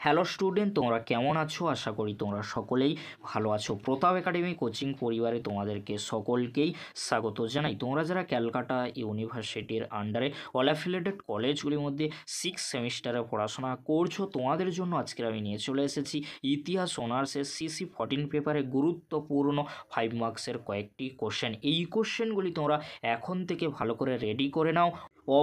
Hello student, তোমরা কেমন আছো? আশা করি তোমরা সকলেই ভালো আছো। প্রতাপ একাডেমি কোচিং পরিবারে তোমাদেরকে সকলকেই স্বাগত জানাই। তোমরা যারা ক্যালকাটা ইউনিভার্সিটির আন্ডারে অল অ্যাফিলিয়েটেড কলেজগুলির মধ্যে 6 সেমিস্টারে পড়াশোনা করছো, তোমাদের জন্য আজকের আমি নিয়ে চলে এসেছি ইতিহাস অনার্সের CC14 পেপারে গুরুত্বপূর্ণ 5 মার্কসের কয়েকটি কোশ্চেন। এই কোশ্চেনগুলি তোমরা এখন থেকে ভালো করে রেডি করে নাও,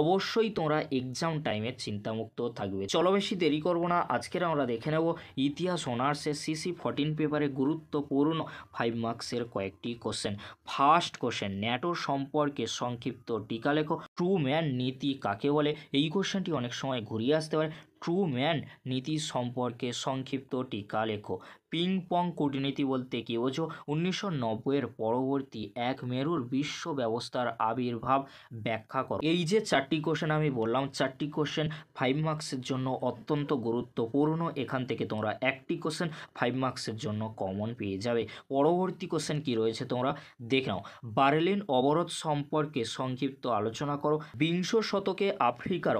অবশ্যই তোমরা এক্সাম টাইমে চিন্তামুক্ত থাকবে। চলো বেশি দেরি করবো না, আজকের আমরা দেখে নেব ইতিহাস অনার্সের CC14 পেপারে গুরুত্বপূর্ণ 5 মার্কসের কয়েকটি কোশ্চেন। ফার্স্ট কোশ্চেন, ন্যাটো সম্পর্কে সংক্ষিপ্ত টিকা লেখো। ট্রু ম্যান নীতি কাকে বলে? এই কোশ্চেনটি অনেক সময় ঘুরিয়ে আসতে পারে। ট্রু ম্যান নীতি সম্পর্কে সংক্ষিপ্ত টিকা লেখো। পিং পং কূটনীতি বলতে কি বোঝো? 1990-এর পরবর্তী এক মেরুর বিশ্ব ব্যবস্থার আবির্ভাব ব্যাখ্যা করো। এই যে 4টি কোশ্চেন আমি বললাম, 4টি কোশ্চেন 5 মার্কসের জন্য অত্যন্ত গুরুত্বপূর্ণ। এখান থেকে তোমরা একটি কোশ্চেন 5 মার্কসের জন্য কমন পেয়ে যাবে। পরবর্তী কোশ্চেন কি রয়েছে তোমরা দেখে নাও। বার্লিন অবরোধ সম্পর্কে সংক্ষিপ্ত আলোচনা করো। বিংশ শতকে আফ্রিকার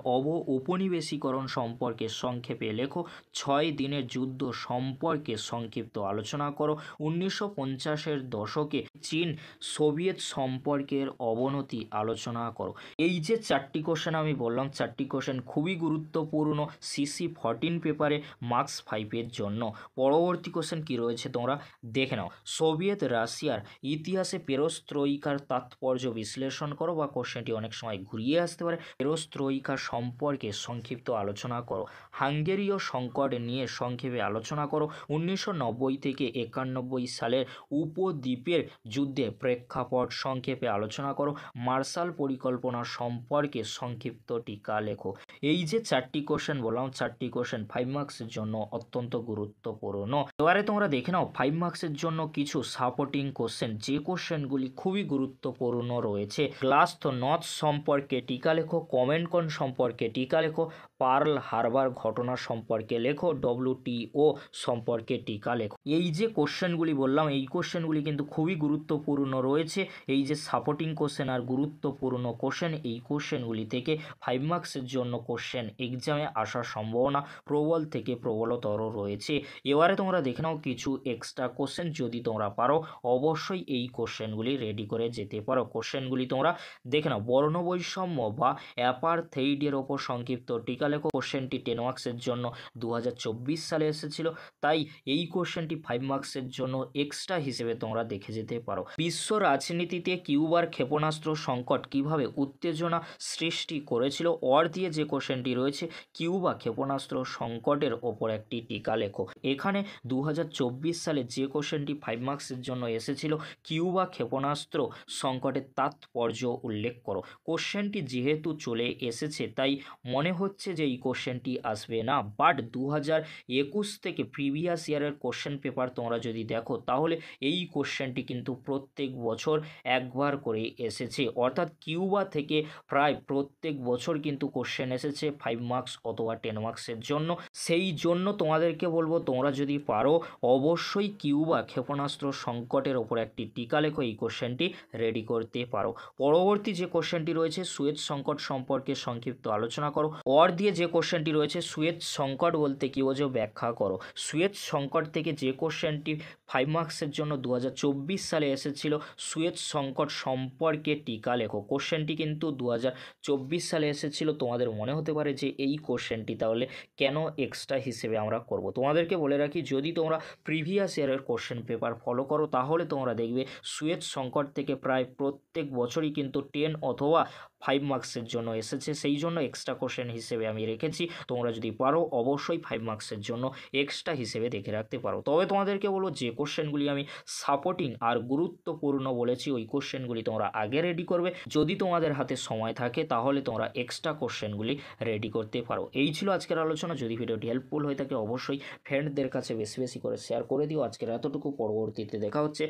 উপনিবেশীকরণ সম্পর্কে সংক্ষেপে লেখো। 6 দিনের যুদ্ধ সম্পর্কে সংক্ষিপ্ত আলোচনা করো। 1950-এর দশকে চীন সোভিয়েত সম্পর্কের অবনতি আলোচনা করো। এই যে 4টি কোশ্চেন আমি বললাম, 4টি কোশ্চেন খুবই গুরুত্বপূর্ণ CC14 পেপারে মার্কস 5-এর জন্য। পরবর্তী কোশ্চেন কি রয়েছে তোমরা দেখে নাও। সোভিয়েত রাশিয়ার ইতিহাসে পেরোস্ত্রয়িকার তাৎপর্য বিশ্লেষণ করো, বা কোশ্চেনটি অনেক সময় ঘুরিয়ে আসতে পারে। পেরোস্ত্রয়িকা সম্পর্কে সংক্ষিপ্ত আলোচনা করো। হাঙ্গেরীয় সংকট নিয়ে সংক্ষেপে আলোচনা করো। 1990 থেকে 91 সালের উপদ্বীপের যুদ্ধে প্রেক্ষাপট সংক্ষেপে আলোচনা করো। মার্শাল পরিকল্পনা সম্পর্কে সংক্ষিপ্ত টিকা লেখো। এই যে 4টি কোশ্চেন বললাম, 4টি কোশ্চেন 5 মার্কসের জন্য অত্যন্ত গুরুত্বপূর্ণ। এবারে তোমরা দেখে নাও 5 মার্কসের জন্য কিছু সাপোর্টিং কোশ্চেন, যে কোশ্চেনগুলি খুবই গুরুত্বপূর্ণ রয়েছে। গ্লাস্ত নথ সম্পর্কে টিকা লেখো। কমেনকন সম্পর্কে টিকা লেখো। পার্ল হারবার ঘটনা সম্পর্কে লেখো। WTO সম্পর্কে টিকা লেখো। এই যে কোশ্চেনগুলি বললাম, এই কোশ্চেনগুলি কিন্তু খুবই গুরুত্বপূর্ণ রয়েছে। এই যে সাপোর্টিং কোশ্চেন আর গুরুত্বপূর্ণ কোশ্চেন, এই কোশ্চেনগুলি থেকে 5 মার্কসের জন্য কোশ্চেন এক্সামে আসার সম্ভাবনা প্রবল থেকে প্রবলতর রয়েছে। এবারে তোমরা দেখে নাও কিছু এক্সট্রা কোশ্চেন, যদি তোমরা পারো অবশ্যই এই কোশ্চেনগুলি রেডি করে যেতে পারো। কোশ্চেনগুলি তোমরা দেখে নাও। বর্ণবৈষম্য বা অ্যাপারথেইডের ওপর সংক্ষিপ্ত টিকা লেখো। কোশ্চেনটি 10 মার্কসের জন্য 2024 সালে এসেছিল, তাই এই কোশ্চেনটি 5 মার্কসের জন্য এক্সট্রা হিসেবে তোমরা দেখে যেতে পারো। বিশ্ব রাজনীতিতে কিউবার ক্ষেপণাস্ত্র সংকট কিভাবে উত্তেজনা সৃষ্টি করেছিল? অর দিয়ে যে কোশ্চেনটি রয়েছে, কিউবা ক্ষেপণাস্ত্র সংকটের ওপর একটি টিকা লেখো। এখানে 2024 সালে যে কোশ্চেনটি 5 মার্কসের জন্য এসেছিল, কিউবা ক্ষেপণাস্ত্র সংকটের তাৎপর্য উল্লেখ করো। কোশ্চেনটি যেহেতু চলে এসেছে, তাই মনে হচ্ছে যে এই কোশ্চেনটি আসবে না, বাট 2021 থেকে প্রিভিয়াস ইয়ারের কোশ্চেন পেপার তোমরা যদি দেখো, তাহলে এই কোশ্চেনটি কিন্তু প্রত্যেক বছর একবার করে এসেছে। অর্থাৎ কিউবা থেকে প্রায় প্রত্যেক বছর কিন্তু কোশ্চেন এসেছে 5 মার্কস অথবা 10 মার্কসের জন্য। সেই জন্য তোমাদেরকে বলবো, তোমরা যদি পারো অবশ্যই কিউবা ক্ষেপণাস্ত্র সংকটের ওপর একটি টিকা লেখো, এই কোশ্চেনটি রেডি করতে পারো। পরবর্তী যে কোশ্চেনটি রয়েছে, সুয়েজ সংকট সম্পর্কে সংক্ষিপ্ত আলোচনা করো। অর দিয়ে যে কোশ্চেনটি রয়েছে, সুয়েজ সংকট বলতে কি বোঝো ব্যাখ্যা করো। সুয়েজ সংকট থেকে যে কোশ্চেনটি 5 মার্কসের জন্য 2024 সালে এসেছিল, সুয়েজ সংকট সম্পর্কে টিকা লেখো। কোশ্চেনটি কিন্তু 2024 সালে এসেছিল। তোমাদের মনে হতে পারে যে এই কোশ্চেনটি তাহলে কেন এক্সট্রা হিসেবে আমরা করব। তোমাদেরকে বলে রাখি, যদি তোমরা প্রিভিয়াস ইয়ারের কোশ্চেন পেপার ফলো করো, তাহলে তোমরা দেখবে সুয়েজ সংকট থেকে প্রায় প্রত্যেক বছরই কিন্তু 10 অথবা 5 মার্কসের জন্য এসেছে। সেই জন্য এক্সট্রা কোশ্চেন হিসেবে আমি রেখেছি। তোমরা যদি পারো অবশ্যই 5 মার্কসের জন্য এক্সট্রা হিসেবে দেখে রাখতে পারো। তবে তোমাদেরকে বলবো, যে কোশ্চেনগুলি আমি সাপোর্টিং আর গুরুত্বপূর্ণ বলেছি, ওই কোশ্চেনগুলি তোমরা আগে রেডি করবে। যদি তোমাদের হাতে সময় থাকে, তাহলে তোমরা এক্সট্রা কোশ্চেনগুলি রেডি করতে পারো। এই ছিল আজকের আলোচনা। যদি ভিডিওটি হেল্পফুল হয়ে থাকে, অবশ্যই ফ্রেন্ডদের কাছে বেশি বেশি করে শেয়ার করে দিও। আজকের এতটুকু, পরবর্তীতে দেখা হচ্ছে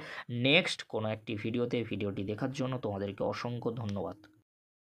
নেক্সট কোনো একটি ভিডিওতে। ভিডিওটি দেখার জন্য তোমাদেরকে অসংখ্য ধন্যবাদ।